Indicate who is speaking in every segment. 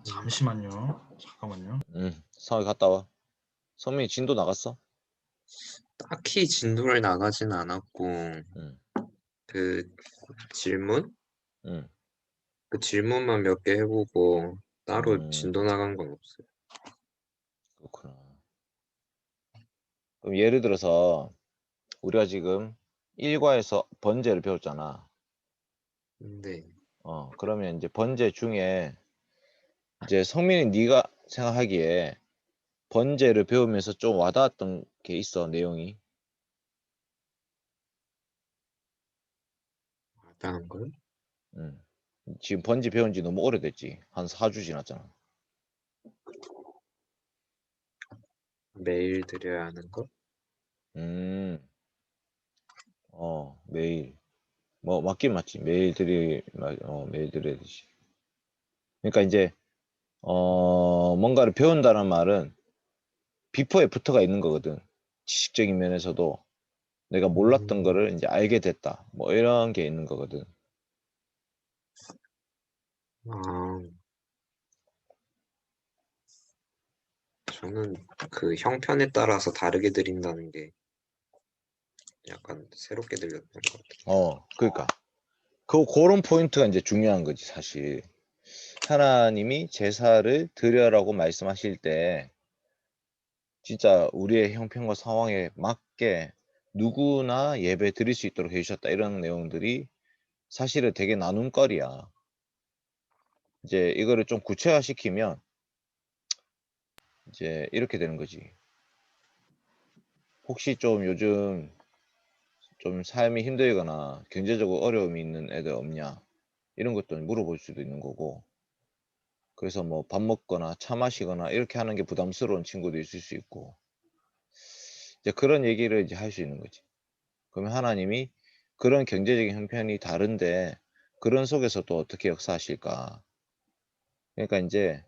Speaker 1: 잠시만요. 잠깐만요.
Speaker 2: 성이 갔다 와. 성민이 진도 나갔어?
Speaker 3: 딱히 진도를 나가진 않았고,
Speaker 2: 응,
Speaker 3: 그 질문?
Speaker 2: 응.
Speaker 3: 그 질문만 몇 개 해보고, 따로
Speaker 2: 음,
Speaker 3: 진도 나간 건 없어요.
Speaker 2: 그렇구나. 그럼 예를 들어서 우리가 지금 1과에서 번제를 배웠잖아.
Speaker 3: 네.
Speaker 2: 그러면 이제 번제 중에 이제 성민이 네가 생각하기에 번제를 배우면서 좀 와닿았던 게 있어, 내용이.
Speaker 3: 마다한 걸?
Speaker 2: 응. 지금 번제 배운 지 너무 오래됐지. 한 4주 지났잖아.
Speaker 3: 매일 드려야 하는 거?
Speaker 2: 음, 매일. 뭐, 맞긴 맞지. 매일 드려야 되지. 그러니까 이제, 뭔가를 배운다는 말은 비포 애프터가 있는 거거든. 지식적인 면에서도 내가 몰랐던
Speaker 3: 음,
Speaker 2: 거를 이제 알게 됐다. 뭐 이런 게 있는 거거든.
Speaker 3: 아, 저는 그 형편에 따라서 다르게 드린다는 게 약간 새롭게 들렸던 것 같아요.
Speaker 2: 그러니까. 그런 포인트가 이제 중요한 거지, 사실. 하나님이 제사를 드려라고 말씀하실 때, 진짜 우리의 형편과 상황에 맞게 누구나 예배 드릴 수 있도록 해주셨다. 이런 내용들이 사실은 되게 나눔거리야. 이제 이거를 좀 구체화시키면 이제 이렇게 되는 거지. 혹시 좀 요즘 좀 삶이 힘들거나 경제적으로 어려움이 있는 애들 없냐? 이런 것도 물어볼 수도 있는 거고. 그래서 뭐 밥 먹거나 차 마시거나 이렇게 하는 게 부담스러운 친구도 있을 수 있고. 이제 그런 얘기를 이제 할 수 있는 거지. 그러면 하나님이 그런 경제적인 형편이 다른데 그런 속에서 또 어떻게 역사하실까? 그러니까 이제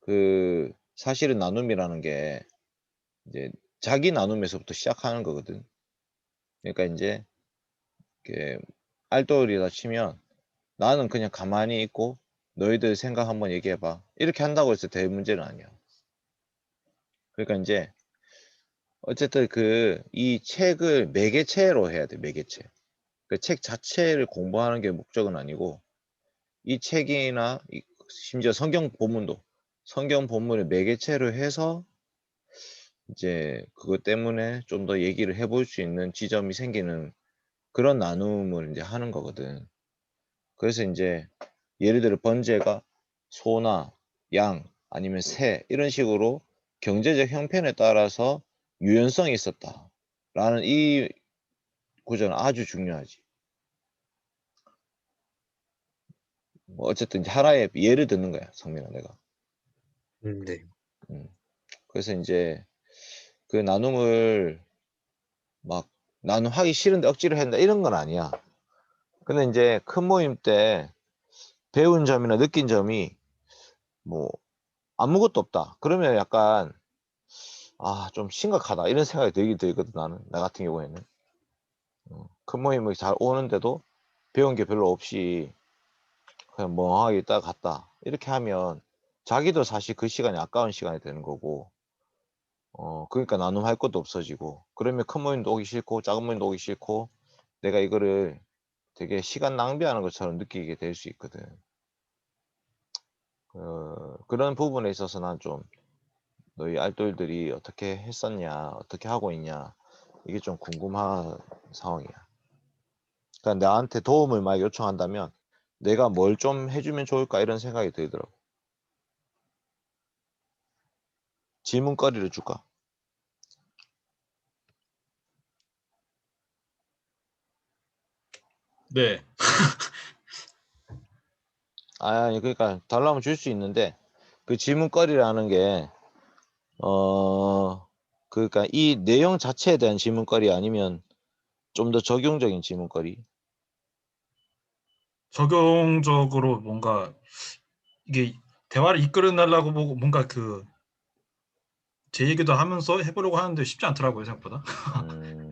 Speaker 2: 그 사실은 나눔이라는 게 이제 자기 나눔에서부터 시작하는 거거든. 그러니까 이제 이렇게 알돌이다 치면 나는 그냥 가만히 있고 너희들 생각 한번 얘기해봐. 이렇게 한다고 해서 될 문제는 아니야. 그러니까 이제 어쨌든 이 책을 매개체로 해야 돼, 매개체. 그 책 자체를 공부하는 게 목적은 아니고 이 책이나 심지어 성경 본문을 매개체로 해서 이제 그것 때문에 좀 더 얘기를 해볼 수 있는 지점이 생기는 그런 나눔을 이제 하는 거거든. 그래서 이제 예를 들어 번제가 소나 양 아니면 새 이런 식으로 경제적 형편에 따라서 유연성이 있었다라는 이 구조는 아주 중요하지. 뭐 어쨌든 이제 하나의 예를 듣는 거야, 성민아 내가.
Speaker 3: 네.
Speaker 2: 음. 그래서 이제 그 나눔을 막 나는 하기 싫은데 억지로 한다 이런 건 아니야. 근데 이제 큰 모임 때 배운 점이나 느낀 점이 뭐 아무것도 없다. 그러면 약간 좀 심각하다 이런 생각이 들거든 나는 나 같은 경우에는 큰 모임을 잘 오는데도 배운 게 별로 없이 그냥 멍하게 있다가 갔다 이렇게 하면 자기도 사실 그 시간이 아까운 시간이 되는 거고 그러니까 나눔할 것도 없어지고 그러면 큰 모임도 오기 싫고 작은 모임도 오기 싫고 내가 이거를 되게 시간 낭비하는 것처럼 느끼게 될 수 있거든. 그런 부분에 있어서 난 좀 너희 알돌들이 어떻게 했었냐, 어떻게 하고 있냐, 이게 좀 궁금한 상황이야. 그러니까 나한테 도움을 많이 요청한다면 내가 뭘 좀 해주면 좋을까 이런 생각이 들더라고. 질문거리를 줄까?
Speaker 1: 네.
Speaker 2: 아니, 그러니까 달라면 줄 수 있는데 그 질문거리라는 게, 그러니까 이 내용 자체에 대한 질문거리 아니면 좀 더 적용적인 질문거리.
Speaker 1: 적용적으로 뭔가 이게 대화를 이끌어내려고 보고 뭔가 제 얘기도 하면서 해보려고 하는데 쉽지 않더라고요, 생각보다.
Speaker 2: 음,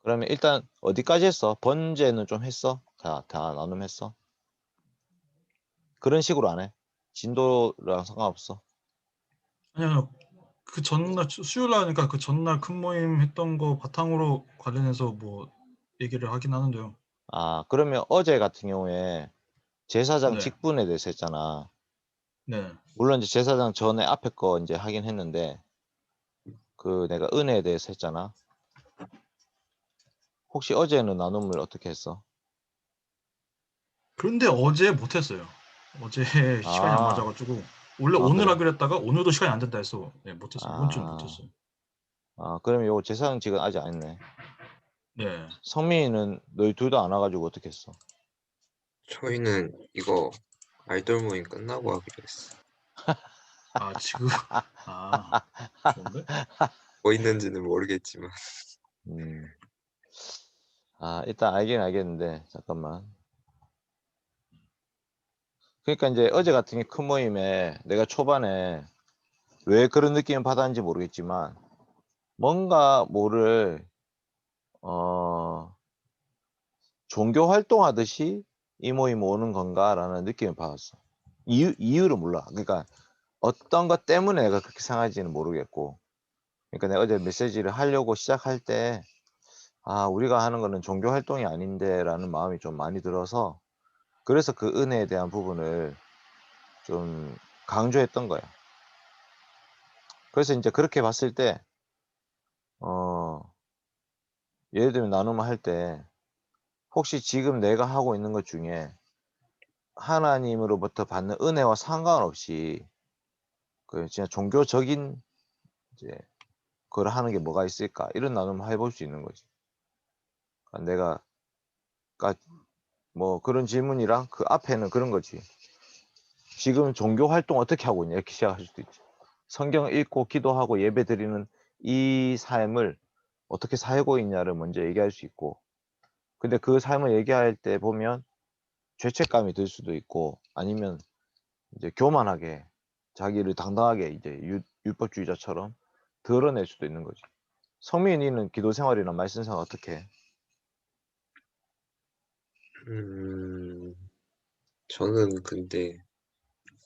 Speaker 2: 그러면 일단 어디까지 했어? 번제는 좀 했어? 다 나눔했어? 그런 식으로 안 해? 진도랑 상관없어?
Speaker 1: 아니요. 그 전날 수요일 날 하니까 그 전날 큰 모임 했던 거 바탕으로 관련해서 뭐 얘기를 하긴 하는데요.
Speaker 2: 아, 그러면 어제 같은 경우에 제사장
Speaker 1: 네.
Speaker 2: 직분에 대해서 했잖아.
Speaker 1: 네.
Speaker 2: 물론 이제 제사장 전에 앞에 거 이제 하긴 했는데 그 내가 은혜에 대해서 했잖아. 혹시 어제는 나눔을 어떻게 했어?
Speaker 1: 그런데 어제 못 했어요. 어제 시간이 안 맞아
Speaker 2: 아,
Speaker 1: 가지고 원래
Speaker 2: 아
Speaker 1: 오늘
Speaker 2: 그래?
Speaker 1: 하기로 했다가 오늘도 시간이 안 된다 해서 네 못 했어요. 이번 주는 못
Speaker 2: 아,
Speaker 1: 했어요.
Speaker 2: 그러면 요거 제사장 직은 아직 안 했네.
Speaker 1: 네.
Speaker 2: 성민이는 너희 둘 다 안 와 가지고 어떻게 했어?
Speaker 3: 저희는 이거 아이돌 모임 끝나고 하기로 했어.
Speaker 1: 아 지금 아 좋은데?
Speaker 3: 뭐 있는지는 모르겠지만.
Speaker 2: 음. 일단 알긴 알겠는데 잠깐만. 그러니까 인제 어제 같은 게 큰 모임에 내가 초반에 왜 그런 느낌을 받았는지 모르겠지만 뭔가 뭐를 어 '종교 활동하듯이 이 모임 오는 건가?'라는 느낌을 받았어. 이유를 몰라. 그러니까 어떤 것 때문에 내가 그렇게 생각하는지는 모르겠고 그러니까 내가 어제 메시지를 하려고 시작할 때 '아 우리가 하는 거는 종교 활동이 아닌데.'라는 마음이 좀 많이 들어서 그래서 그 은혜에 대한 부분을 좀 강조했던 거야. 그래서 인제 그렇게 봤을 때 어 예를 들면 나눔을 할 때 혹시 지금 내가 하고 있는 것 중에 하나님으로부터 받는 은혜와 상관없이 그 진짜 종교적인 이제 걸 하는 게 뭐가 있을까? 이런 나눔을 해볼 수 있는 거지. 내가 그러니까 뭐 그런 질문이랑 그 앞에는 그런 거지. "지금 종교 활동 어떻게 하고 있냐?" 이렇게 시작할 수도 있지. 성경을 읽고 기도하고 예배드리는 이 삶을 어떻게 살고 있냐를 먼저 얘기할 수 있고 근데 그 삶을 얘기할 때 보면 죄책감이 들 수도 있고 아니면 이제 교만하게 자기를 당당하게 이제 율법주의자처럼 드러낼 수도 있는 거지. 성민이는 기도 생활이나 말씀 생활 어떻게 해?
Speaker 3: 음, 저는 근데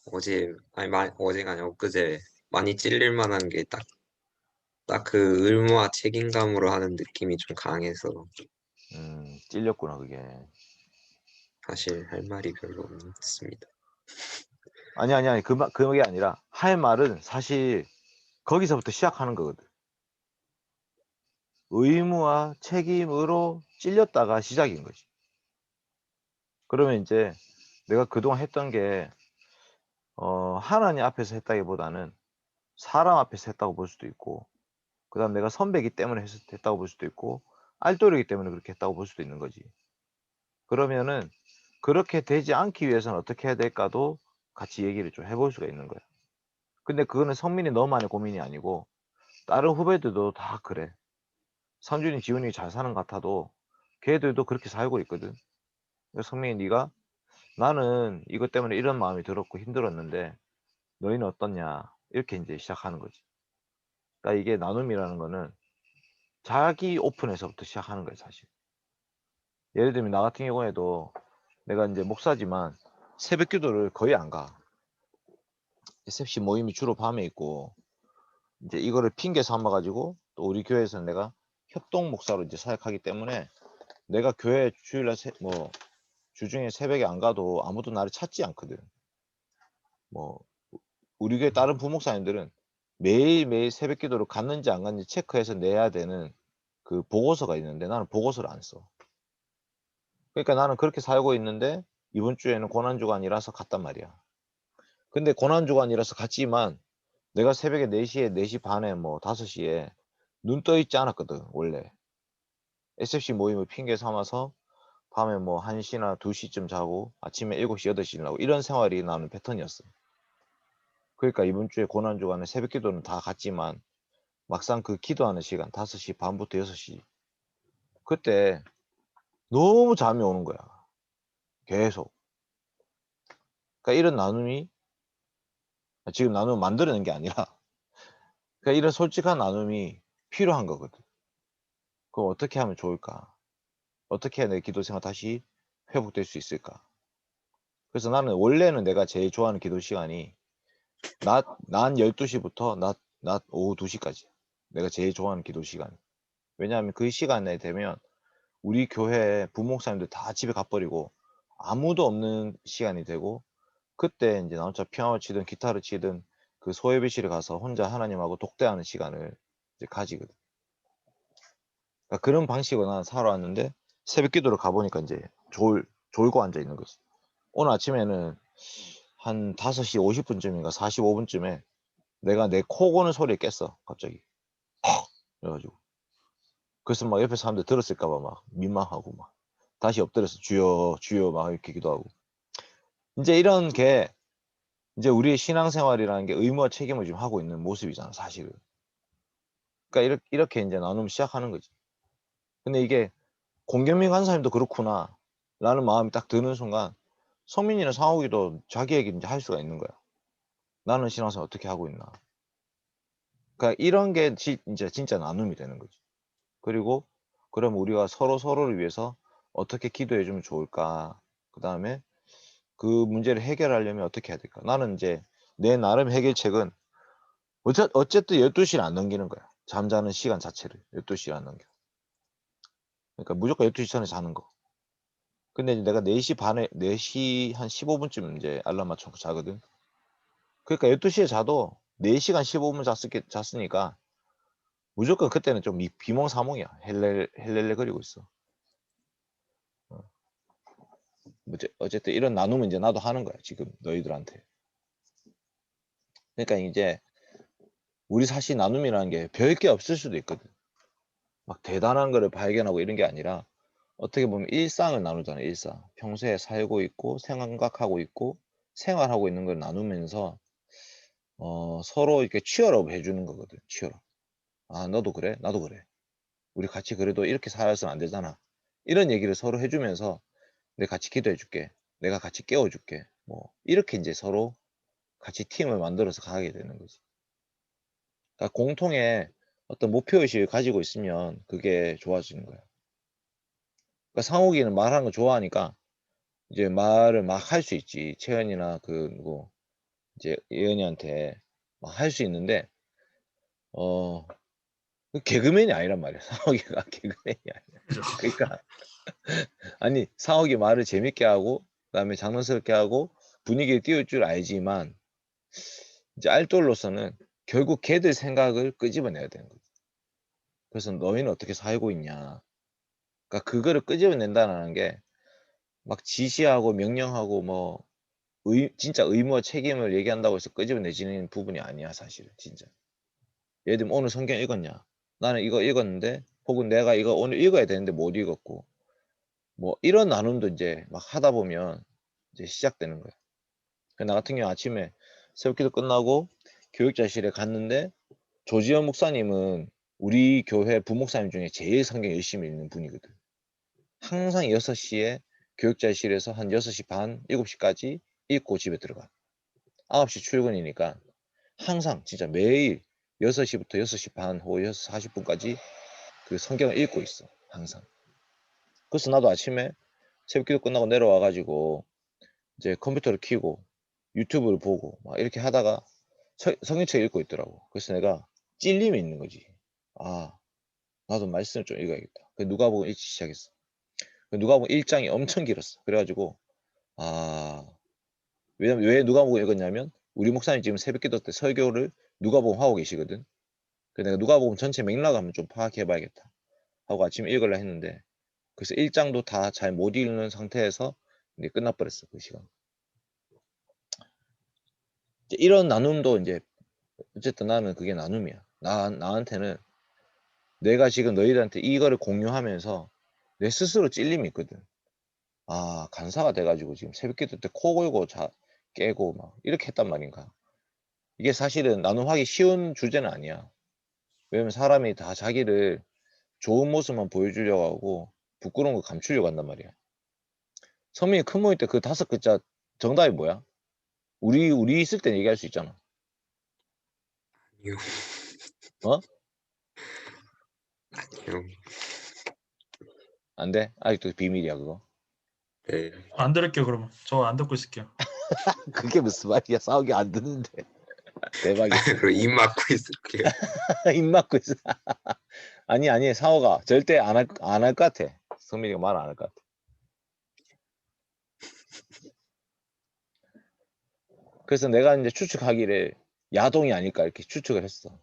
Speaker 3: 어제가 아니라 엊그제 많이 찔릴 만한 게 딱 그 의무와 책임감으로 하는 느낌이 좀 강해서
Speaker 2: 찔렸구나 그게.
Speaker 3: 사실 할 말이 별로 없습니다.
Speaker 2: 아니. 그게 아니라 할 말은 사실 거기서부터 시작하는 거거든. 의무와 책임으로 찔렸다가 시작인 거지. 그러면 인제 내가 그동안 했던 게 하나님 앞에서 했다기보다는 사람 앞에서 했다고 볼 수도 있고 그다음에 내가 선배이기 때문에 했다고 볼 수도 있고 알또리이기 때문에 그렇게 했다고 볼 수도 있는 거지. 그러면은 그렇게 되지 않기 위해서는 어떻게 해야 될까도 같이 얘기를 좀 해볼 수가 있는 거야. 근데 그거는 성민이 너만의 고민이 아니고 다른 후배들도 다 그래. 상준이, 지훈이 잘 사는 것 같아도 걔들도 그렇게 살고 있거든. 그래서 성민이 네가 "나는 이것 때문에 이런 마음이 들었고 힘들었는데 너희는 어떻냐?" 이렇게 인제 시작하는 거지. 그러니까 이게 나눔이라는 거는 자기 오픈에서부터 시작하는 거예요 사실. 예를 들면 나 같은 경우에도 내가 인제 목사지만 새벽 기도를 거의 안 가. SFC 모임이 주로 밤에 있고 인제 이거를 핑계 삼아 가지고 또 우리 교회에서는 내가 협동 목사로 이제 사역하기 때문에 내가 교회 주일날 주중에 새벽에 안 가도 아무도 나를 찾지 않거든. 뭐 우리 교회 다른 부목사님들은 매일매일 새벽 기도를 갔는지 안 갔는지 체크해서 내야 되는 그 보고서가 있는데 나는 보고서를 안 써. 그러니까 나는 그렇게 살고 있는데 이번 주에는 고난주간이라서 갔단 말이야. 근데 고난주간이라서 갔지만 내가 새벽에 4 시에 4시 반에 뭐 5 시에 눈 떠 있지 않았거든 원래. SFC 모임을 핑계 삼아서 밤에 뭐 1 시나 2 시쯤 자고 아침에 7 시, 8 시 일어나고 이런 생활이 나는 패턴이었어. 그러니까 이번 주에 고난주간에 새벽 기도는 다 갔지만 막상 그 기도하는 시간 5시 반부터 6시 그때 너무 잠이 오는 거야 계속. 그러니까 이런 나눔이 지금 나눔을 만들어낸 게 아니라 그러니까 이런 솔직한 나눔이 필요한 거거든. 그럼 어떻게 하면 좋을까? 어떻게 해야 내 기도 생활 다시 회복될 수 있을까? 그래서 나는 원래는 내가 제일 좋아하는 기도 시간이 낮 12시부터 낮 오후 2시까지. 내가 제일 좋아하는 기도 시간. 왜냐하면 그 시간에 되면 우리 교회 부목사님들 다 집에 가버리고 아무도 없는 시간이 되고, 그때 이제 나 혼자 피아노 치든 기타를 치든 그 소예배실에 가서 혼자 하나님하고 독대하는 시간을 이제 가지거든. 그러니까 그런 방식으로 난 살아왔는데, 새벽 기도를 가보니까 이제 졸고 앉아 있는 거지. 오늘 아침에는 한 5시 50분쯤인가 45분쯤에 내가 내 코 고는 소리에 깼어, 갑자기. 그래가지고. 그래서 막 옆에 사람들 들었을까봐 막 민망하고 막 다시 엎드려서 주여, 주여 막 이렇게 기도하고. 이제 이런 게 이제 우리의 신앙생활이라는 게 의무와 책임을 지금 하고 있는 모습이잖아, 사실은. 그러니까 이렇게 이제 나누면 시작하는 거지. 근데 이게 공경민 간사님도 그렇구나 라는 마음이 딱 드는 순간 성민이나 상욱이도 자기 얘기 이제 할 수가 있는 거야. 나는 신앙생활 어떻게 하고 있나. 그러니까 이런 게 이제 진짜 나눔이 되는 거지. 그리고 그럼 우리가 서로를 위해서 어떻게 기도해 주면 좋을까. 그 다음에 그 문제를 해결하려면 어떻게 해야 될까. 나는 이제 내 나름 해결책은 어쨌든 12시를 안 넘기는 거야. 잠자는 시간 자체를 12시를 안 넘겨. 그러니까 무조건 12시 전에 자는 거. 근데 이제 내가 4시 반에 4시 한 15분쯤 이제 알람 맞춰서 자거든. 그러니까 12시에 자도 4시간 15분 잤으니까 무조건 그때는 좀 비몽사몽이야. 헬렐레 거리고 있어. 어쨌든 이런 나눔은 이제 나도 하는 거야, 지금 너희들한테. 그러니까 이제 우리 사실 나눔이라는 게 별게 없을 수도 있거든. 막 대단한 거를 발견하고 이런 게 아니라 어떻게 보면 일상을 나누잖아. 일상. 평소에 살고 있고 생각하고 있고 생활하고 있는 걸 나누면서 서로 이렇게 치열업 해주는 거거든. 치열업. 아, 너도 그래? 나도 그래. 우리 같이 그래도 이렇게 살아서는 안 되잖아. 이런 얘기를 서로 해주면서 내가 같이 기도해줄게. 내가 같이 깨워줄게. 뭐 이렇게 이제 서로 같이 팀을 만들어서 가게 되는 거지. 그러니까 공통의 어떤 목표의식을 가지고 있으면 그게 좋아지는 거야. 그러니까 상욱이는 말하는 거 좋아하니까 이제 말을 막 할 수 있지. 채연이나 그 누구 이제 예은이한테 막 할 수 있는데 그 개그맨이 아니란 말이야. 상욱이가 개그맨이 아니야.
Speaker 1: 그죠?
Speaker 2: 그러니까 아니 상욱이 말을 재밌게 하고 그다음에 장난스럽게 하고 분위기를 띄울 줄 알지만 이제 알돌로서는 결국 걔들 생각을 끄집어내야 되는 거지. 그래서 너희는 어떻게 살고 있냐. 그러니까 그거를 끄집어낸다는 게 막 지시하고 명령하고 뭐 진짜 의무와 책임을 얘기한다고 해서 끄집어내지는 부분이 아니야, 사실은 진짜. 예를 들면 오늘 성경 읽었냐? 나는 이거 읽었는데 혹은 내가 이거 오늘 읽어야 되는데 못 읽었고 뭐 이런 나눔도 이제 막 하다 보면 이제 시작되는 거야. 나 같은 경우 아침에 새벽기도 끝나고 교육자실에 갔는데 조지현 목사님은 우리 교회 부목사님 중에 제일 성경 열심히 읽는 분이거든. 항상 6시에 교육자실에서 한 6시 반, 7시까지 읽고 집에 들어가. 9시 출근이니까 항상 진짜 매일 6시부터 6시 반 혹은 6시 40분까지 그 성경을 읽고 있어. 항상. 그래서 나도 아침에 새벽기도 끝나고 내려와가지고 이제 컴퓨터를 켜고 유튜브를 보고 막 이렇게 하다가 성경책 읽고 있더라고. 그래서 내가 찔림이 있는 거지. 아, 나도 말씀을 좀 읽어야겠다. 그 누가복음 읽기 시작했어. 그 누가복음 1장이 엄청 길었어. 그래가지고 아, 왜 누가복음 읽었냐면 우리 목사님 지금 새벽기도 때 설교를 누가복음 하고 계시거든. 그래서 내가 누가복음 전체 맥락을 한번 좀 파악해봐야겠다 하고 아침에 읽으려 했는데 그래서 1장도 다 잘 못 읽는 상태에서 이제 끝나버렸어, 그 시간. 이제 이런 나눔도 이제 어쨌든 나는 그게 나눔이야. 나한테는 내가 지금 너희들한테 이거를 공유하면서 내 스스로 찔림이 있거든. 아, 간사가 돼가지고 지금 새벽기도 때 코 골고 깨고 막 이렇게 했단 말인가. 이게 사실은 나눔하기 쉬운 주제는 아니야. 왜냐면 사람이 다 자기를 좋은 모습만 보여주려고 하고 부끄러운 거 감추려고 한단 말이야. 성민이 큰 모임 때 그 5글자 정답이 뭐야? 우리 있을 땐 얘기할 수 있잖아.
Speaker 3: 아니요.
Speaker 2: 어?
Speaker 3: 아니요.
Speaker 2: 안 돼? 아직도 비밀이야, 그거.
Speaker 3: 네.
Speaker 1: 안 들을게요 그러면. 저 안 듣고 있을게요.
Speaker 2: 그게 무슨 말이야? 싸우기 안 듣는데. 대박이다.
Speaker 3: 그리고 입 막고 있을게요.
Speaker 2: 입 막고 있어. 아니, 상호가 절대 안 할 것 같아. 성민이가 말 안 할 것 같아. 그래서 내가 이제 추측하기를 야동이 아닐까 이렇게 추측을 했어.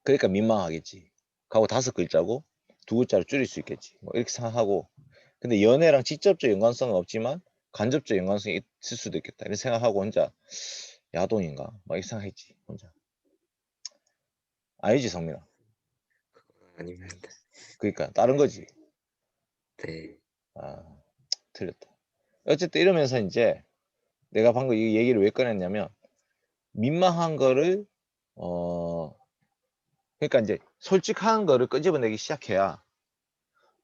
Speaker 2: 그러니까 민망하겠지. 하고 5글자고 2글자로 줄일 수 있겠지. 뭐 이렇게 생각하고. 근데 연애랑 직접적 연관성은 없지만 간접적 연관성이 있을 수도 있겠다. 이런 생각하고 혼자 야동인가? 막 이렇게 생각했지. 혼자. 아니지, 성민아.
Speaker 3: 아닙니다.
Speaker 2: 그러니까 다른 거지.
Speaker 3: 네.
Speaker 2: 아, 틀렸다. 어쨌든 이러면서 이제 내가 방금 이 얘기를 왜 꺼냈냐면 민망한 거를 그러니까 이제 솔직한 거를 끄집어내기 시작해야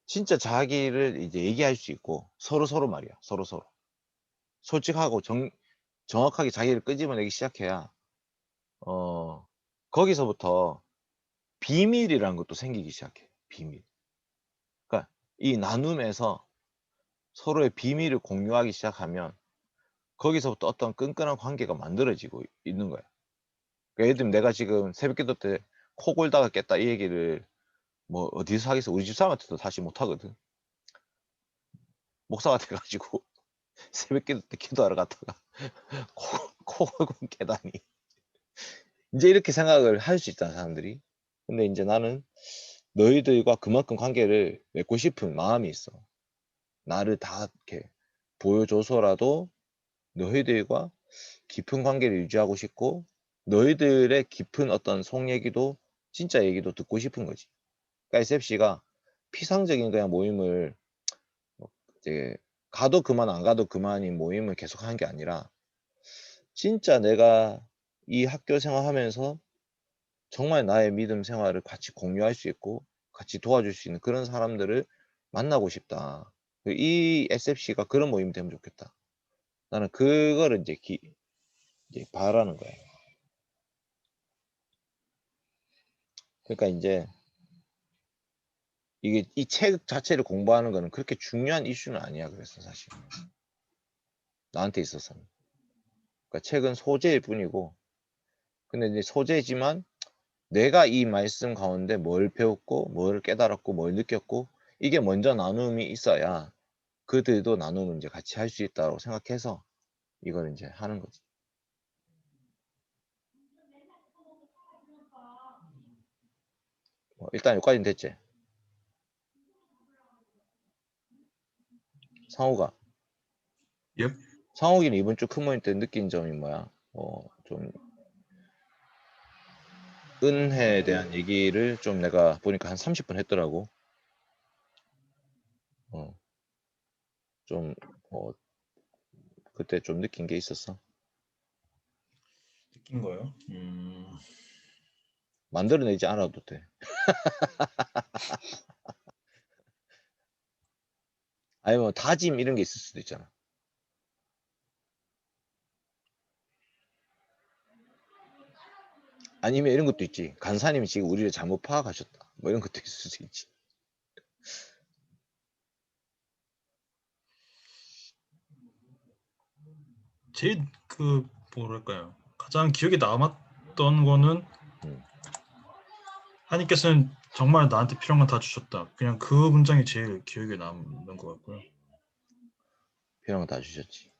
Speaker 2: 진짜 자기를 이제 얘기할 수 있고 서로 말이야. 서로 솔직하고 정확하게 자기를 끄집어내기 시작해야 거기서부터 비밀이라는 것도 생기기 시작해. 비밀. 그러니까 이 나눔에서 서로의 비밀을 공유하기 시작하면 거기서부터 어떤 끈끈한 관계가 만들어지고 있는 거야. 그러니까 예를 들면 내가 지금 새벽기도 때 코 골다가 깼다 이 얘기를 뭐 어디서 하겠어. 우리 집사람한테도 다시 못하거든. 목사가 돼가지고 새벽기도 때 기도하러 갔다가 코 골고 깨다니. 이제 이렇게 생각을 할 수 있다는 사람들이. 근데 이제 나는 너희들과 그만큼 관계를 맺고 싶은 마음이 있어. 나를 다 이렇게 보여줘서라도 너희들과 깊은 관계를 유지하고 싶고 너희들의 깊은 어떤 속 얘기도 진짜 얘기도 듣고 싶은 거지. 그러니까 SFC가 피상적인 그냥 모임을 이제 가도 그만 안 가도 그만인 모임을 계속 하는 게 아니라 진짜 내가 이 학교 생활하면서 정말 나의 믿음 생활을 같이 공유할 수 있고 같이 도와줄 수 있는 그런 사람들을 만나고 싶다. 이 SFC가 그런 모임이 되면 좋겠다. 나는 그거를 이제 바라는 거야. 그러니까 이제 이게 이 책 자체를 공부하는 거는 그렇게 중요한 이슈는 아니야. 그래서 사실 나한테 있어서는. 그러니까 책은 소재일 뿐이고 근데 이제 소재지만 내가 이 말씀 가운데 뭘 배웠고 뭘 깨달았고 뭘 느꼈고 이게 먼저 나눔이 있어야 그들도 나눔을 이제 같이 할 수 있다고 생각해서 이걸 이제 하는 거지. 일단 여기까지는 됐지. 상호가.
Speaker 1: 예?
Speaker 2: 상호기는 이번 주 큰 모임 때 느낀 점이 뭐야? 좀 은혜에 대한 얘기를 좀 내가 보니까 한 30분 했더라고. 좀 그때 좀 느낀 게 있었어.
Speaker 1: 느낀 거예요?
Speaker 2: 만들어내지 않아도 돼. 아니면 다짐 이런 게 있을 수도 있잖아. 아니면 이런 것도 있지. 간사님이 지금 우리를 잘못 파악하셨다. 뭐 이런 것도 있을 수도 있지.
Speaker 1: 제일 그 뭐랄까요? 가장 기억에 남았던 거는
Speaker 2: 음.
Speaker 1: 하나님께서는 정말 나한테 필요한 건 다 주셨다. 그냥 그 문장이 제일 기억에 남는 것 같고요.
Speaker 2: 필요한 거 다 주셨지.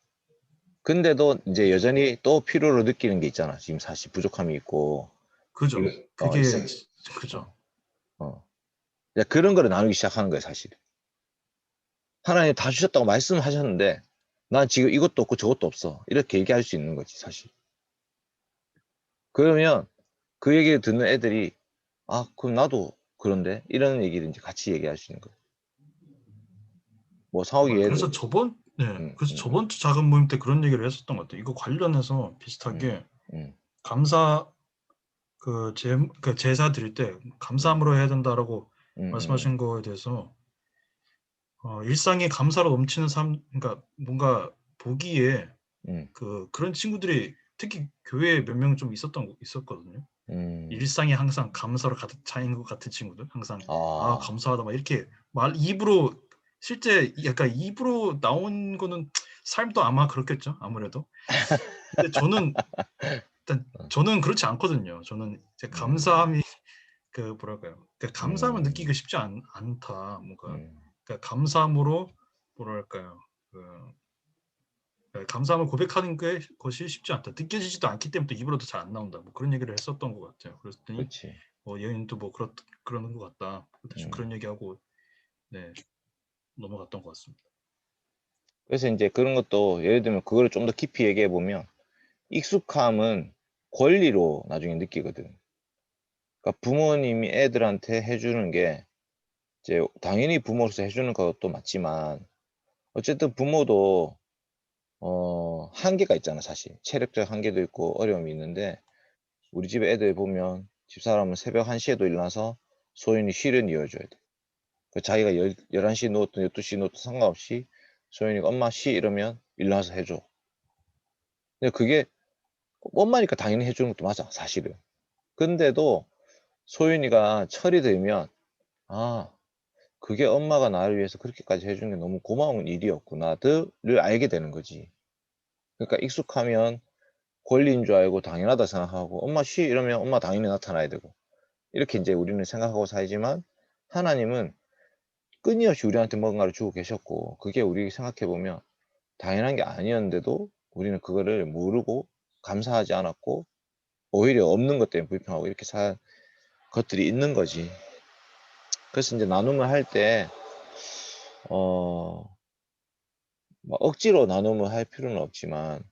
Speaker 2: 근데도 이제 여전히 또 필요로 느끼는 게 있잖아. 지금 사실 부족함이 있고.
Speaker 1: 그죠? 그게
Speaker 2: 있어.
Speaker 1: 그죠?
Speaker 2: 이제 그런 거를 나누기 시작하는 거야, 사실. 하나님 다 주셨다고 말씀하셨는데 난 지금 이것도 없고 저것도 없어. 이렇게 얘기할 수 있는 거지, 사실. 그러면 그 얘기를 듣는 애들이 아, 그럼 나도 그런데 이런 얘기를 이제 같이 얘기할 수 있는 거야. 뭐 상욱이 예를
Speaker 1: 그래서 그래서
Speaker 2: 음.
Speaker 1: 저번 주 작은 모임 때 그런 얘기를 했었던 것 같아요. 이거 관련해서 비슷하게 감사 그 제사 드릴 때 감사함으로 해야 된다라고 말씀하신 거에 대해서 일상이 감사로 넘치는 삶, 그러니까 뭔가 보기에 그런 친구들이 특히 교회에 몇 명 좀 있었거든요. 일상이 항상 감사로 가득 차인 것 같은 친구들, 항상 감사하다 막 이렇게 입으로 실제 약간 입으로 나온 거는 삶도 아마 그렇겠죠. 아무래도. 근데 저는 일단 저는 그렇지 않거든요. 저는 이제 감사함이 그 뭐랄까요? 그 감사함을 느끼기가 쉽지 않다. 뭔가 그러니까 감사함으로 뭐랄까요? 감사함을 고백하는 것이 쉽지 않다. 느껴지지도 않기 때문에 또 입으로도 잘 안 나온다. 뭐 그런 얘기를 했었던 것 같아요. 그랬더니
Speaker 2: 그렇지.
Speaker 1: 여인도 뭐 그러는 것 같다. 대충 그런 얘기하고 네 넘어갔던 것 같습니다.
Speaker 2: 그래서 이제 그런 것도 예를 들면 그거를 좀 더 깊이 얘기해 보면 익숙함은 권리로 나중에 느끼거든. 그러니까 부모님이 애들한테 해주는 게 이제 당연히 부모로서 해주는 것도 맞지만 어쨌든 부모도 한계가 있잖아 사실. 체력적 한계도 있고 어려움이 있는데 우리 집 애들 보면 집사람은 새벽 1시에도 일어나서 소연이 쉬를 이어줘야 돼. 그 자기가 11시에 누웠든 12시에 누웠든 상관없이 소연이가 엄마 쉬 이러면 일어나서 해줘. 근데 그게 엄마니까 당연히 해주는 것도 맞아 사실은. 근데도 소윤이가 철이 들면 아 그게 엄마가 나를 위해서 그렇게까지 해주는 게 너무 고마운 일이었구나를 알게 되는 거지. 그러니까 익숙하면 권리인 줄 알고 당연하다 생각하고 엄마 쉬 이러면 엄마 당연히 나타나야 되고 이렇게 이제 우리는 생각하고 살지만 하나님은 끊임없이 우리한테 뭔가를 주고 계셨고 그게 우리 생각해 보면 당연한 게 아니었는데도 우리는 그거를 모르고 감사하지 않았고 오히려 없는 것 때문에 불평하고 이렇게 살 것들이 있는 거지. 그래서 이제 나눔을 할 때, 막 억지로 나눔을 할 필요는 없지만,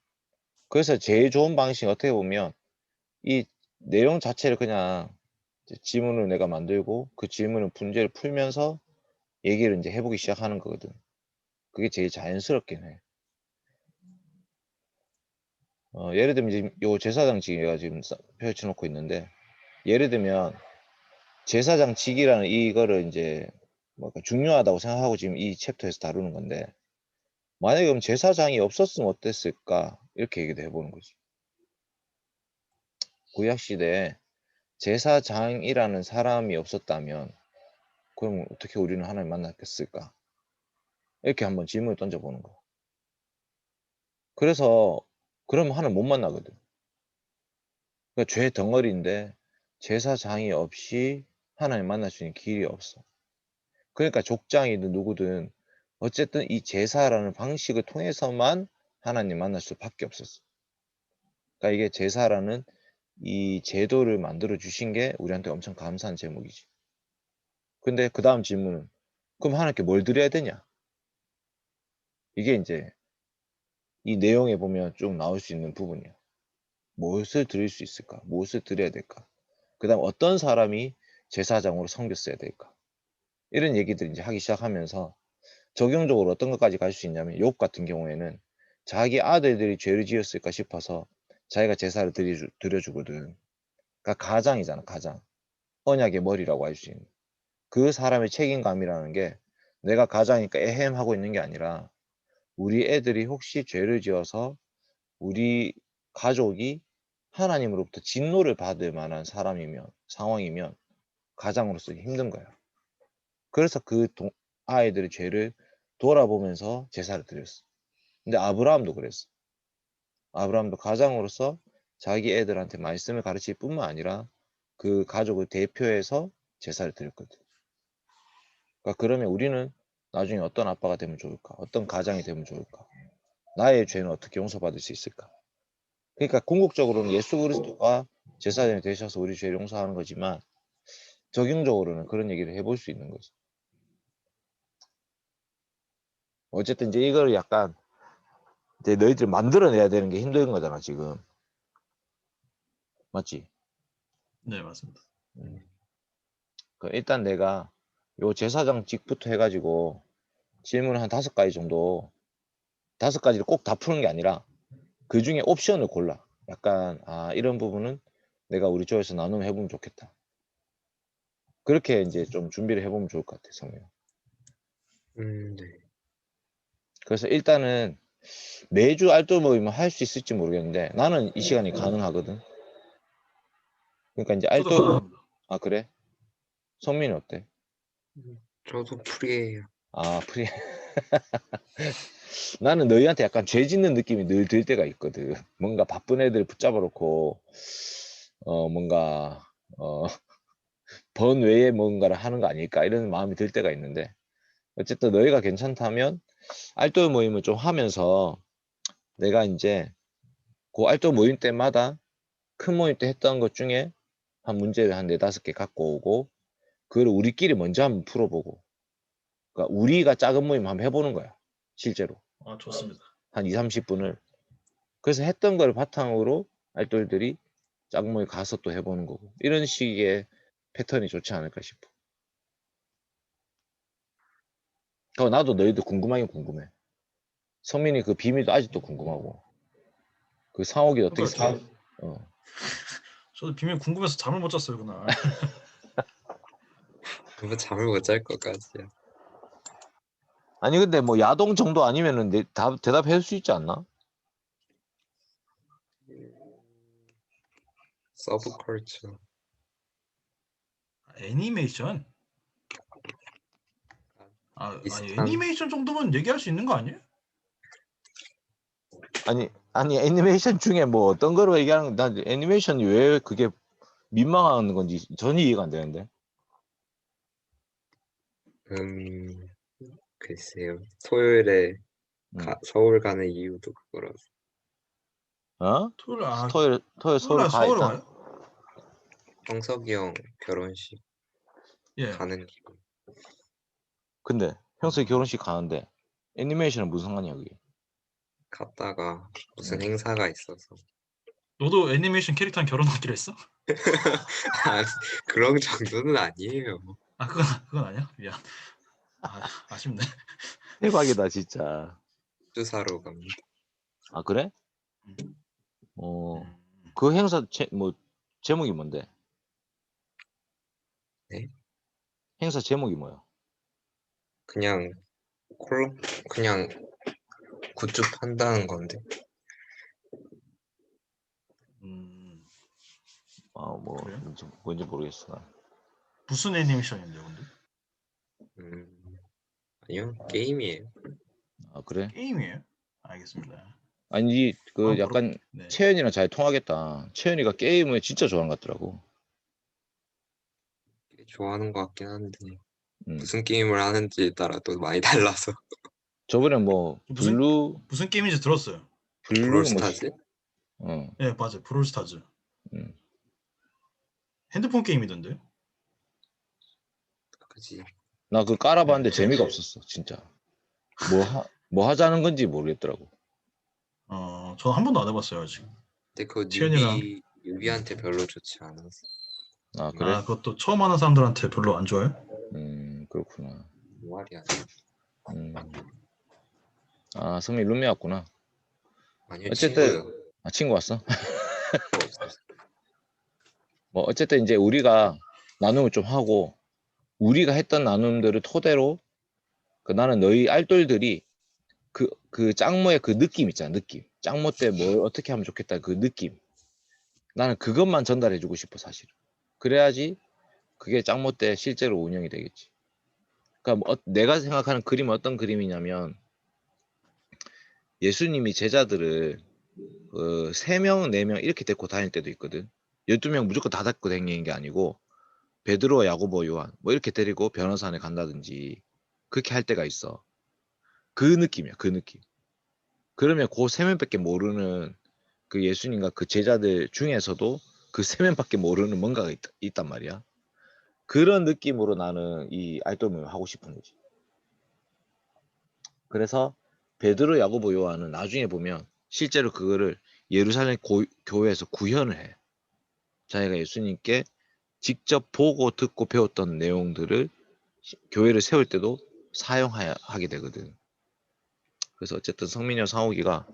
Speaker 2: 그래서 제일 좋은 방식이 어떻게 보면 이 내용 자체를 그냥 지문을 내가 만들고 그 질문을 문제를 풀면서 얘기를 이제 해보기 시작하는 거거든. 그게 제일 자연스럽긴 해. 예를 들면 지금 요 제사장직이가 지금 펼쳐놓고 있는데, 예를 들면 제사장직이라는 이거를 이제 뭐 중요하다고 생각하고 지금 이 챕터에서 다루는 건데, 만약에 그럼 제사장이 없었으면 어땠을까? 이렇게 얘기도 해보는 거지. 구약시대에 제사장이라는 사람이 없었다면 그럼 어떻게 우리는 하나님 만났겠을까? 이렇게 한번 질문을 던져보는 거야. 그래서 그러면 하나님 못 만나거든. 그러니까 죄 덩어리인데 제사장이 없이 하나님 만날 수 있는 길이 없어. 그러니까 족장이든 누구든 어쨌든 이 제사라는 방식을 통해서만 하나님 만날 수밖에 없었어. 그러니까 이게 제사라는 이 제도를 만들어 주신 게 우리한테 엄청 감사한 제목이지. 근데 그 다음 질문은 그럼 하나님께 뭘 드려야 되냐? 이게 이제 이 내용에 보면 쭉 나올 수 있는 부분이야. 무엇을 드릴 수 있을까? 무엇을 드려야 될까? 그 다음 어떤 사람이 제사장으로 섬겼어야 될까? 이런 얘기들 이제 하기 시작하면서 적용적으로 어떤 것까지 갈 수 있냐면 욥 같은 경우에는 자기 아들들이 죄를 지었을까 싶어서 자기가 제사를 드려주거든. 그러니까 가장이잖아, 가장. 언약의 머리라고 할 수 있는. 그 사람의 책임감이라는 게 내가 가장이니까 에헴 하고 있는 게 아니라 우리 애들이 혹시 죄를 지어서 우리 가족이 하나님으로부터 진노를 받을 만한 상황이면 가장으로서 힘든 거야. 그래서 그 아이들의 죄를 돌아보면서 제사를 드렸어. 근데 아브라함도 그랬어. 아브라함도 가장으로서 자기 애들한테 말씀을 가르칠 뿐만 아니라 그 가족을 대표해서 제사를 드렸거든. 그러니까 그러면 우리는 나중에 어떤 아빠가 되면 좋을까? 어떤 가장이 되면 좋을까? 나의 죄는 어떻게 용서받을 수 있을까? 그러니까 궁극적으로는 예수 그리스도가 제사장이 되셔서 우리 죄를 용서하는 거지만 적용적으로는 그런 얘기를 해볼 수 있는 거지. 어쨌든 이제 이걸 약간 이제 너희들 만들어내야 되는 게 힘든 거잖아 지금. 맞지?
Speaker 1: 네, 맞습니다.
Speaker 2: 일단 내가 요 제사장직부터 해가지고 질문을 한 5가지 정도 5가지를 꼭 다 푸는 게 아니라 그 중에 옵션을 골라. 약간 이런 부분은 내가 우리 쪽에서 나눔 해보면 좋겠다. 그렇게 이제 좀 준비를 해보면 좋을 것 같아, 성명.
Speaker 3: 네.
Speaker 2: 그래서 일단은 매주 알뜰 모임을 할 수 있을지 모르겠는데 나는 이 시간이 가능하거든. 그러니까 이제
Speaker 1: 저도
Speaker 2: 알뜰
Speaker 1: 가능합니다.
Speaker 2: 그래? 성민이 어때?
Speaker 3: 저도 프리해요.
Speaker 2: 아, 나는 너희한테 약간 죄 짓는 느낌이 늘 들 때가 있거든. 뭔가 바쁜 애들 붙잡아 놓고, 뭔가, 번 외에 뭔가를 하는 거 아닐까, 이런 마음이 들 때가 있는데, 어쨌든 너희가 괜찮다면, 알돌 모임을 좀 하면서, 내가 이제, 그 알돌 모임 때마다, 큰 모임 때 했던 것 중에, 한 문제를 한 4-5개 갖고 오고, 그걸 우리끼리 먼저 한번 풀어보고, 그러니까 우리가 작은 모임 한번 해보는 거야. 실제로.
Speaker 1: 아, 좋습니다.
Speaker 2: 한 20-30분을. 그래서 했던 걸 바탕으로 알돌들이 작은 모임 가서 또 해보는 거고. 이런 식의 패턴이 좋지 않을까 싶어. 나도 너희들 궁금하긴 궁금해. 성민이 그 비밀도 아직도 궁금하고. 그 상옥이 어떻게
Speaker 1: 그러니까 저도 비밀 궁금해서 잠을 못 잤어요 그날.
Speaker 3: 뭐 잠을 못 잘 것까지야.
Speaker 2: 아니 근데 뭐 야동 정도 아니면은 대답해 줄 수 있지 않나?
Speaker 3: 서브컬처.
Speaker 1: 애니메이션? 아니
Speaker 3: 비슷한.
Speaker 1: 애니메이션 정도면 얘기할 수 있는 거 아니에요?
Speaker 2: 아니 애니메이션 중에 뭐 어떤 거로 얘기하는 난 애니메이션이 왜 그게 민망한 건지 전혀 이해가 안 되는데.
Speaker 3: 글쎄요. 토요일에
Speaker 2: 음.
Speaker 3: 서울 가는 이유도 그거라서.
Speaker 2: 토요일 서울 가
Speaker 1: 서울에
Speaker 2: 있다.
Speaker 1: 와요?
Speaker 3: 형석이 형 결혼식
Speaker 1: 예.
Speaker 3: 가는 길.
Speaker 2: 근데 형수 결혼식 가는데 애니메이션은 무슨 상관이야 그게?
Speaker 3: 갔다가 무슨 행사가 있어서.
Speaker 1: 너도 애니메이션 캐릭터랑 결혼하기로 했어?
Speaker 3: 아, 그런 정도는 아니에요.
Speaker 1: 아 그건 아니야? 미안. 아쉽네.
Speaker 2: 대박이다 진짜.
Speaker 3: 주사로 갑니다.
Speaker 2: 아 그래?
Speaker 1: 음.
Speaker 2: 그 행사 제목이 뭔데?
Speaker 3: 네?
Speaker 2: 행사 제목이 뭐야?
Speaker 3: 그냥 그냥 굿즈 판다는 건데.
Speaker 1: 그래요?
Speaker 2: 뭔지 모르겠어. 나.
Speaker 1: 무슨 애니메이션인데요, 근데?
Speaker 3: 아니요, 게임이에요.
Speaker 2: 아 그래?
Speaker 1: 게임이에요? 알겠습니다.
Speaker 2: 아니 약간
Speaker 1: 네.
Speaker 2: 채연이랑 잘 통하겠다. 채연이가 게임을 진짜 좋아하는 것 같더라고.
Speaker 3: 좋아하는 것 같긴 한데
Speaker 2: 음.
Speaker 3: 무슨 게임을 하는지에 따라 또 많이 달라서.
Speaker 2: 저번에 뭐
Speaker 1: 무슨 게임인지 들었어요.
Speaker 3: 브롤스타즈?
Speaker 1: 네, 맞아요. 브롤스타즈.
Speaker 2: 음.
Speaker 1: 핸드폰 게임이던데요?
Speaker 3: 그지.
Speaker 2: 나 그거 깔아봤는데
Speaker 1: 네.
Speaker 2: 재미가 없었어, 진짜. 뭐 하자는 건지 모르겠더라고.
Speaker 1: 저 한 번도 안 해봤어요, 아직.
Speaker 3: 근데 그거
Speaker 1: 채연이랑.
Speaker 3: 뉴비한테 별로 좋지 않았어.
Speaker 2: 아 그래?
Speaker 1: 그것도 처음 하는 사람들한테 별로 안 좋아요?
Speaker 2: 그렇구나.
Speaker 3: 뭐 말이야.
Speaker 2: 성민 룸메 왔구나.
Speaker 3: 아니요,
Speaker 2: 어쨌든
Speaker 3: 친구요.
Speaker 2: 친구 왔어? 뭐 어쨌든 이제 우리가 나눔을 좀 하고 우리가 했던 나눔들을 토대로 나는 너희 알돌들이 그 짱모의 그 느낌 있잖아, 느낌. 짱모 때 뭘 어떻게 하면 좋겠다 그 느낌. 나는 그것만 전달해주고 싶어 사실. 그래야지 그게 짱모 때 실제로 운영이 되겠지. 그러니까 내가 생각하는 그림은 어떤 그림이냐면 예수님이 제자들을 3명, 4명 이렇게 데리고 다닐 때도 있거든. 12명 무조건 다 데리고 다니는 게 아니고 베드로, 야고보, 요한 뭐 이렇게 데리고 변호사에 간다든지 그렇게 할 때가 있어. 그 느낌이야, 그 느낌. 그러면 그 3명밖에 모르는 그 예수님과 그 제자들 중에서도 그 3명밖에 모르는 뭔가가 있단 말이야. 그런 느낌으로 나는 이 알돌을 하고 싶은 거지. 그래서 베드로, 야고보, 요한은 나중에 보면 실제로 그거를 예루살렘 교회에서 구현을 해. 자기가 예수님께 직접 보고 듣고 배웠던 내용들을 교회를 세울 때도 사용하게 되거든. 그래서 어쨌든 성민이와 상욱이가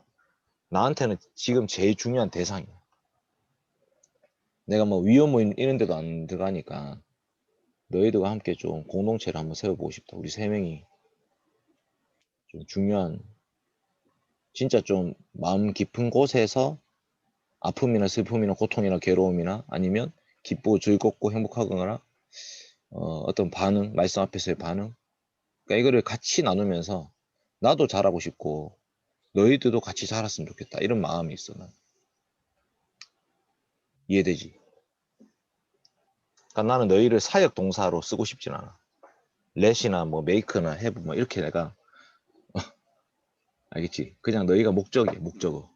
Speaker 2: 나한테는 지금 제일 중요한 대상이야. 내가 뭐 위험 모임 이런 데도 안 들어가니까 너희들과 함께 좀 공동체를 한번 세워보고 싶다. 우리 3명이 좀 중요한, 진짜 좀 마음 깊은 곳에서 아픔이나 슬픔이나 고통이나 괴로움이나 아니면 기쁘고 즐겁고 행복하거나 어떤 반응, 말씀 앞에서의 반응 그러니까 이거를 같이 나누면서 나도 잘하고 싶고 너희들도 같이 자랐으면 좋겠다 이런 마음이 있어. 난. 이해되지? 그러니까 나는 너희를 사역 동사로 쓰고 싶진 않아. 렛이나 뭐 메이크나 해브 뭐 이렇게 내가 알겠지? 그냥 너희가 목적이야. 목적어.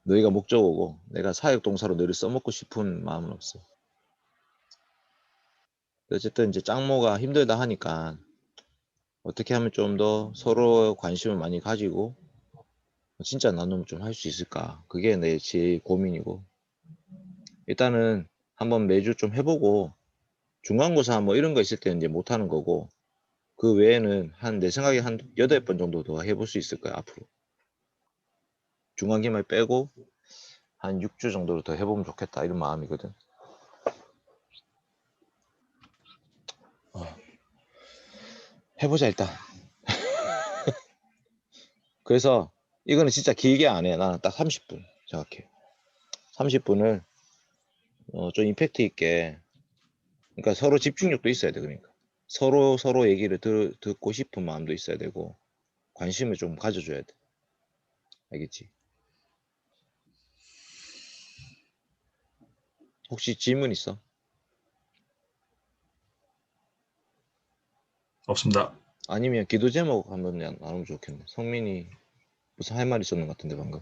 Speaker 2: 너희가 목적어고 내가 사역 동사로 너희를 써먹고 싶은 마음은 없어. 어쨌든 이제 짱모가 힘들다 하니까 어떻게 하면 좀 더 서로 관심을 많이 가지고 진짜 나눔을 좀 할 수 있을까? 그게 내 제일 고민이고 일단은 한번 매주 좀 해보고 중간고사 뭐 이런 거 있을 때는 이제 못하는 거고 그 외에는 한 내 생각에 한 8번 정도 더 해볼 수 있을 거야 앞으로. 중간기말 빼고 한 6주 정도로 더 해보면 좋겠다 이런 마음이거든. 해보자 일단. 그래서 이거는 진짜 길게 안 해. 나는 딱 30분 생각해. 30분을 좀 임팩트 있게 그러니까 서로 집중력도 있어야 돼. 그러니까 서로 얘기를 듣고 싶은 마음도 있어야 되고 관심을 좀 가져줘야 돼. 알겠지? 혹시 질문 있어?
Speaker 1: 없습니다.
Speaker 2: 아니면 기도 제목 한번 나누면 좋겠네. 성민이 무슨 할 말 있었는 것 같은데 방금.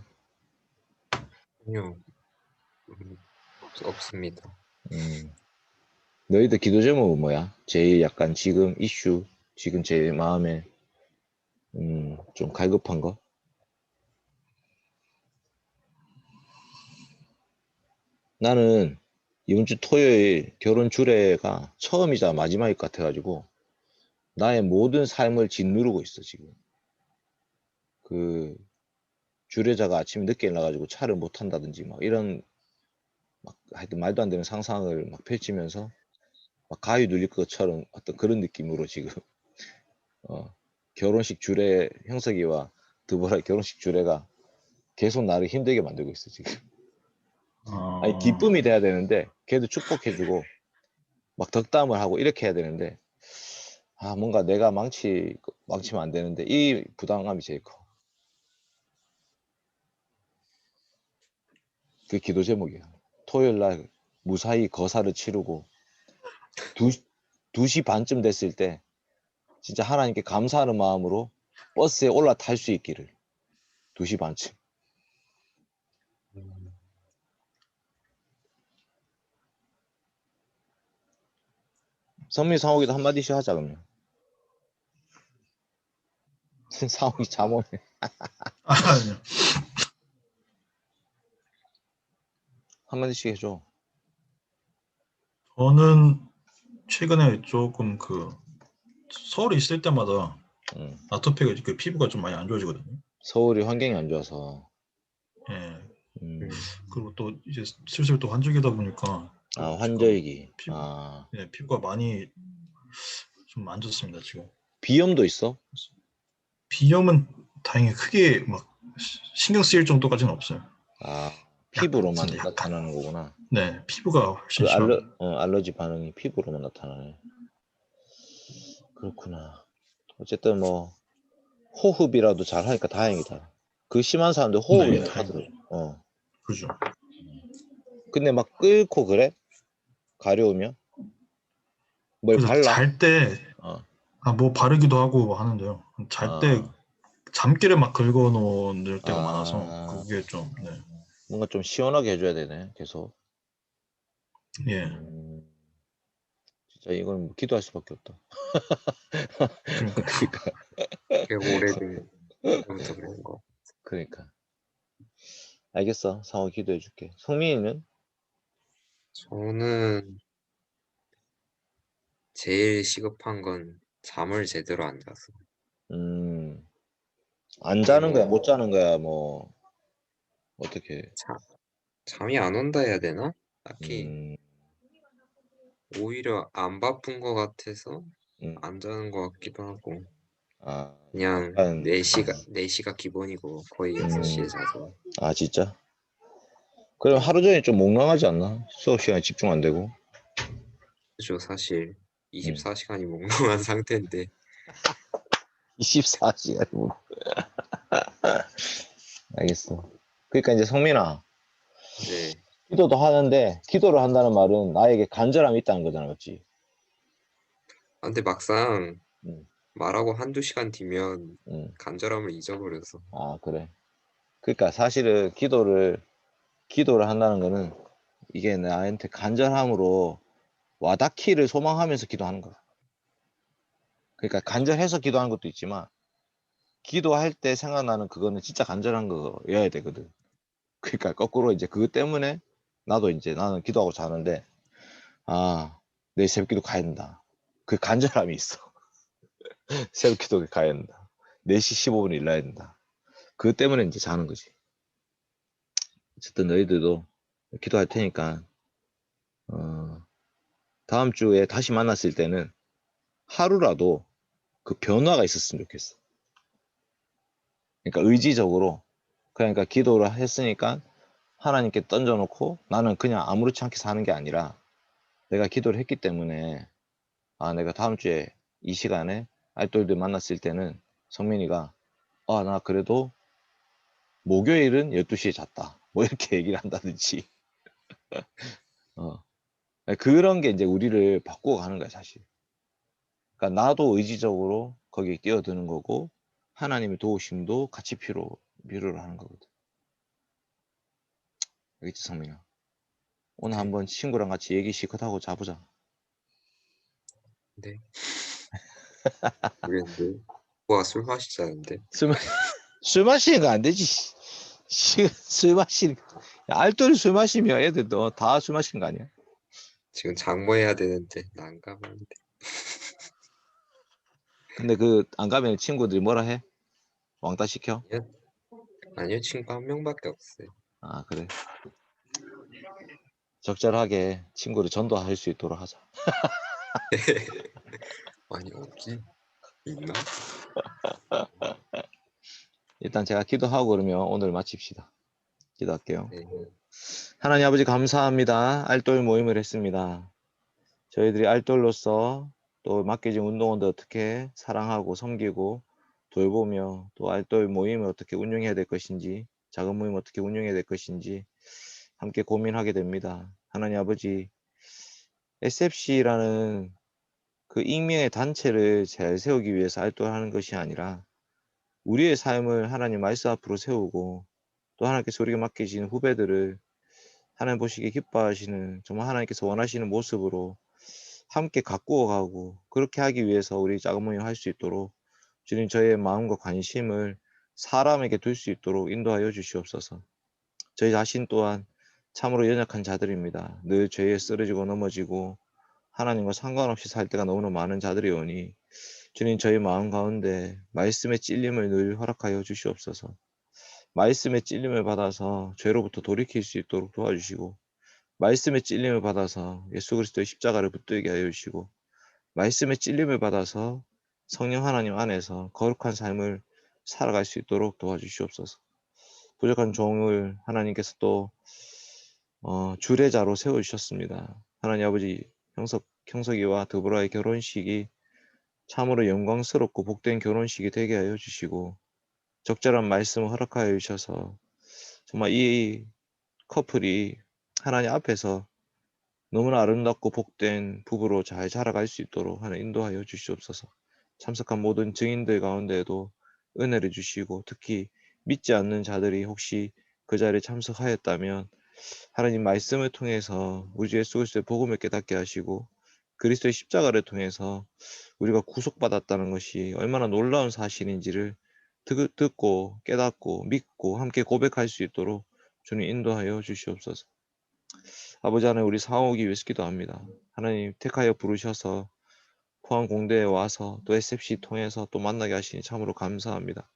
Speaker 3: 아니요, 없습니다.
Speaker 2: 너희들 기도 제목은 뭐야? 제일 약간 지금 이슈, 지금 제일 마음에 좀 갈급한 거? 나는 이번 주 토요일 결혼 주례가 처음이자 마지막일 것 같아가지고 나의 모든 삶을 짓누르고 있어 지금. 그 주례자가 아침에 늦게 일어나가지고 차를 못 탄다든지 막 이런 막 하여튼 말도 안 되는 상상을 막 펼치면서 막 가위 눌릴 것처럼 어떤 그런 느낌으로 지금 결혼식 주례 형석이와 드보라의 결혼식 주례가 계속 나를 힘들게 만들고 있어 지금. 아니 기쁨이 돼야 되는데 걔도 축복해주고 막 덕담을 하고 이렇게 해야 되는데 뭔가 내가 망치면 안 되는데 이 부담감이 제일 커. 그 기도 제목이야. 토요일 날 무사히 거사를 치르고 2시 반쯤 됐을 때 진짜 하나님께 감사하는 마음으로 버스에 올라탈 수 있기를. 2시 반쯤. 선미 상욱이도 한마디씩 하자 그러면. 상욱이 잠 오네.
Speaker 1: 아니요.
Speaker 2: 한마디씩 해줘.
Speaker 1: 저는 최근에 조금 서울에 있을 때마다 아토피가 그 피부가 좀 많이 안 좋아지거든요.
Speaker 2: 서울이 환경이 안 좋아서.
Speaker 1: 예. 그리고 또 이제 슬슬 또 환절기다 보니까
Speaker 2: 환절기.
Speaker 1: 피부가 많이 좀 안 좋습니다 지금.
Speaker 2: 비염도 있어?
Speaker 1: 비염은 다행히 크게 막 신경 쓰일 정도까지는 없어요.
Speaker 2: 피부로만
Speaker 1: 약간.
Speaker 2: 나타나는 거구나.
Speaker 1: 네, 피부가 훨씬 심하고.
Speaker 2: 알러지 반응이 피부로만 나타나네. 그렇구나. 어쨌든 뭐 호흡이라도 잘 하니까 다행이다. 그 심한 사람들 호흡이 못 하더라고.
Speaker 1: 그죠.
Speaker 2: 근데 막 끓고 그래? 가려우면? 뭘 발라?
Speaker 1: 잘 때 뭐 바르기도 하고 뭐 하는데요. 잘 때 잠기를 막 긁어 놓을 때가 많아서 그게 좀
Speaker 2: 뭔가 좀 시원하게 해줘야 되네 계속.
Speaker 1: 예.
Speaker 2: 진짜 이건 뭐 기도할 수밖에 없다.
Speaker 1: 그러니까
Speaker 3: 꽤 오래된 부터 그런 거.
Speaker 2: 그러니까. 알겠어. 상호 기도해 줄게. 성민이는?
Speaker 3: 저는 제일 시급한 건 잠을 제대로 안 자서.
Speaker 2: 안 자는 거야, 못 자는 거야, 뭐 어떻게?
Speaker 3: 잠이 안 온다 해야 되나? 딱히 오히려 안 바쁜 것 같아서 안 자는 것 같기도 하고. 그냥
Speaker 2: 약간,
Speaker 3: 4시가 기본이고 거의 6시에 자서.
Speaker 2: 진짜? 그럼 하루 종일 좀 몽롱하지 않나? 수업 시간에 집중 안 되고.
Speaker 3: 그죠, 사실 24시간이 몽롱한 상태인데
Speaker 2: 24시간. 알겠어. 그러니까 이제 성민아,
Speaker 3: 네.
Speaker 2: 기도도 하는데 기도를 한다는 말은 나에게 간절함이 있다는 거잖아, 맞지?
Speaker 3: 아, 근데 막상
Speaker 2: 응,
Speaker 3: 말하고 한두 시간 뒤면
Speaker 2: 응.
Speaker 3: 간절함을 잊어버려서.
Speaker 2: 아, 그래. 그러니까 사실은 기도를 한다는 거는 이게 나한테 간절함으로 와닿기를 소망하면서 기도하는 거야. 그러니까 간절해서 기도하는 것도 있지만 기도할 때 생각나는 그거는 진짜 간절한 거여야 되거든. 그러니까 거꾸로 이제 그것 때문에 나도 이제 나는 기도하고 자는데 아, 내일 새벽기도 가야 된다. 그 간절함이 있어. 새벽기도 가야 된다. 4시 15분에 일어나야 된다. 그것 때문에 이제 자는 거지. 어쨌든 너희들도 기도할 테니까 어, 다음 주에 다시 만났을 때는 하루라도 그 변화가 있었으면 좋겠어. 그러니까 의지적으로 그러니까 기도를 했으니까 하나님께 던져놓고 나는 그냥 아무렇지 않게 사는 게 아니라 내가 기도를 했기 때문에 아 내가 다음 주에 이 시간에 알돌들 만났을 때는 성민이가 아 나 그래도 목요일은 12시에 잤다 뭐 이렇게 얘기를 한다든지 어. 그런 게 이제 우리를 바꾸어 가는 거야 사실. 그러니까 나도 의지적으로 거기에 뛰어드는 거고 하나님의 도우심도 같이 필요로 하는 거거든. 알겠지 성민아? 오늘
Speaker 3: 네.
Speaker 2: 한번 친구랑 같이 얘기 실컷 하고 자보자.
Speaker 3: 네. 모르겠는데. 오빠가 술 마시자는데.
Speaker 2: 술, 술 마시는 거 안 되지. 술 마시는 알토리 술 마시면 애들도 다 술 마시는 거 아니야?
Speaker 3: 지금 장모해야 되는데 나 안 가면 안 돼.
Speaker 2: 근데 그 안 가면 친구들이 뭐라 해? 왕따 시켜?
Speaker 3: 아니요, 아니요, 친구 한 명밖에 없어요.
Speaker 2: 아 그래. 적절하게 친구를 전도할 수 있도록 하자.
Speaker 3: 아니, 없지. 있나?
Speaker 2: 일단 제가 기도하고 그러면 오늘 마칩시다. 기도할게요.
Speaker 3: 네.
Speaker 2: 하나님 아버지 감사합니다. 알돌 모임을 했습니다. 저희들이 알돌로서 또 맡겨진 운동원들 어떻게 사랑하고 섬기고 돌보며 또 알돌 모임을 어떻게 운영해야 될 것인지 작은 모임 어떻게 운영해야 될 것인지 함께 고민하게 됩니다. 하나님 아버지 SFC라는 그 익명의 단체를 잘 세우기 위해서 알돌하는 것이 아니라 우리의 삶을 하나님 말씀 앞으로 세우고 또 하나님께서 우리에게 맡기신 후배들을 하나님 보시기에 기뻐하시는 정말 하나님께서 원하시는 모습으로 함께 가꾸어 가고 그렇게 하기 위해서 우리 작은 모임 할 수 있도록 주님 저희의 마음과 관심을 사람에게 둘 수 있도록 인도하여 주시옵소서. 저희 자신 또한 참으로 연약한 자들입니다. 늘 죄에 쓰러지고 넘어지고 하나님과 상관없이 살 때가 너무나 많은 자들이 오니 주님 저희 마음 가운데 말씀의 찔림을 늘 허락하여 주시옵소서. 말씀의 찔림을 받아서 죄로부터 돌이킬 수 있도록 도와주시고 말씀의 찔림을 받아서 예수 그리스도의 십자가를 붙들게 하여 주시고 말씀의 찔림을 받아서 성령 하나님 안에서 거룩한 삶을 살아갈 수 있도록 도와주시옵소서. 부족한 종을 하나님께서 또 주례자로 세워주셨습니다. 하나님 아버지 형석이와 드보라의 결혼식이 참으로 영광스럽고 복된 결혼식이 되게 하여 주시고 적절한 말씀을 허락하여 주셔서 정말 이 커플이 하나님 앞에서 너무나 아름답고 복된 부부로 잘 자라갈 수 있도록 하나 인도하여 주시옵소서. 참석한 모든 증인들 가운데에도 은혜를 주시고 특히 믿지 않는 자들이 혹시 그 자리에 참석하였다면 하나님 말씀을 통해서 우리 주 예수 그리스도의 복음을 깨닫게 하시고 그리스도의 십자가를 통해서 우리가 구속받았다는 것이 얼마나 놀라운 사실인지를 듣고 깨닫고 믿고 함께 고백할 수 있도록 주님 인도하여 주시옵소서. 아버지 하나님 우리 상호오기 위해서 기도합니다. 하나님 택하여 부르셔서 포항 공대에 와서 또 SFC 통해서 또 만나게 하시니 참으로 감사합니다.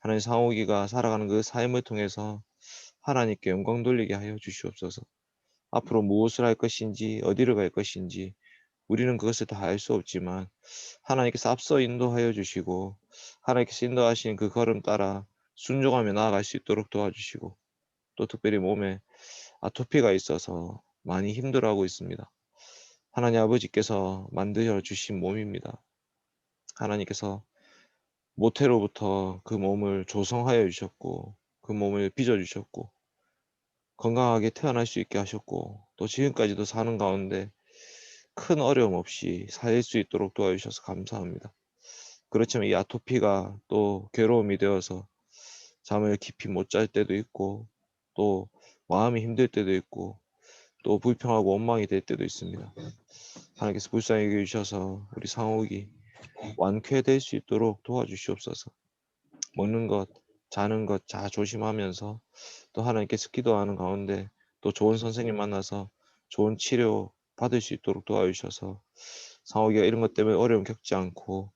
Speaker 2: 하나님 상호기가 살아가는 그 삶을 통해서 하나님께 영광 돌리게 하여 주시옵소서. 앞으로 무엇을 할 것인지 어디를 갈 것인지 우리는 그것을 다 알 수 없지만 하나님께서 앞서 인도하여 주시고 하나님께서 인도하신 그 걸음 따라 순종하며 나아갈 수 있도록 도와주시고 또 특별히 몸에 아토피가 있어서 많이 힘들어하고 있습니다. 하나님 아버지께서 만들어 주신 몸입니다. 하나님께서 모태로부터 그 몸을 조성하여 주셨고 그 몸을 빚어 주셨고 건강하게 태어날 수 있게 하셨고 또 지금까지도 사는 가운데 큰 어려움 없이 살 수 있도록 도와주셔서 감사합니다. 그렇지만 이 아토피가 또 괴로움이 되어서 잠을 깊이 못 잘 때도 있고 또 마음이 힘들 때도 있고 또 불평하고 원망이 될 때도 있습니다. 하나님께서 불쌍히 여겨주셔서 우리 상욱이 완쾌될 수 있도록 도와주시옵소서. 먹는 것, 자는 것 잘 조심하면서 또 하나님께서 기도하는 가운데 또 좋은 선생님 만나서 좋은 치료 받을 수 있도록 도와주셔서 상욱이가 이런 것 때문에 어려움 겪지 않고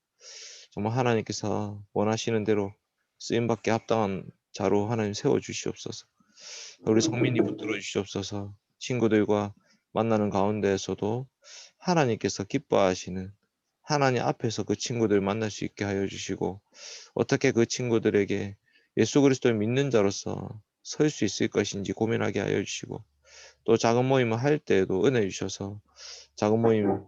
Speaker 2: 정말 하나님께서 원하시는 대로 쓰임받게 합당한 자로 하나님 세워주시옵소서. 우리 성민이 붙들어 주시옵소서. 친구들과 만나는 가운데에서도 하나님께서 기뻐하시는 하나님 앞에서 그 친구들 만날 수 있게 하여 주시고 어떻게 그 친구들에게 예수 그리스도를 믿는 자로서 설 수 있을 것인지 고민하게 하여 주시고 또 작은 모임을 할 때에도 은혜 주셔서 작은 모임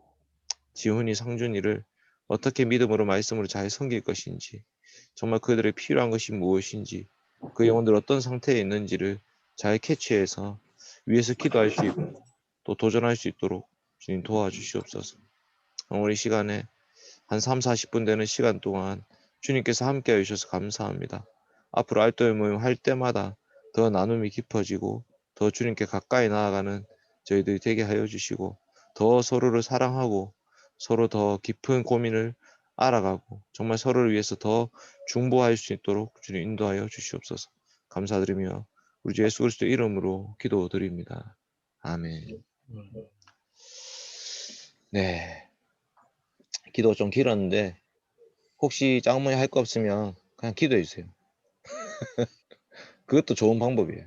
Speaker 2: 지훈이 상준이를 어떻게 믿음으로 말씀으로 잘 섬길 것인지 정말 그들의 필요한 것이 무엇인지 그 영혼들 어떤 상태에 있는지를 잘 캐치해서 위에서 기도할 수 있고 또 도전할 수 있도록 주님 도와주시옵소서. 오늘 이 시간에 한 3, 40분 되는 시간 동안 주님께서 함께 해주셔서 감사합니다. 앞으로 알도의 모임 할 때마다 더 나눔이 깊어지고 더 주님께 가까이 나아가는 저희들이 되게 하여 주시고 더 서로를 사랑하고 서로 더 깊은 고민을 알아가고 정말 서로를 위해서 더 중보할 수 있도록 주님 인도하여 주시옵소서. 감사드리며 우리 주 예수 그리스도 이름으로 기도드립니다. 아멘. 네, 기도 좀 길었는데 혹시 짱모님 할 거 없으면 그냥 기도해 주세요. 그것도 좋은 방법이에요.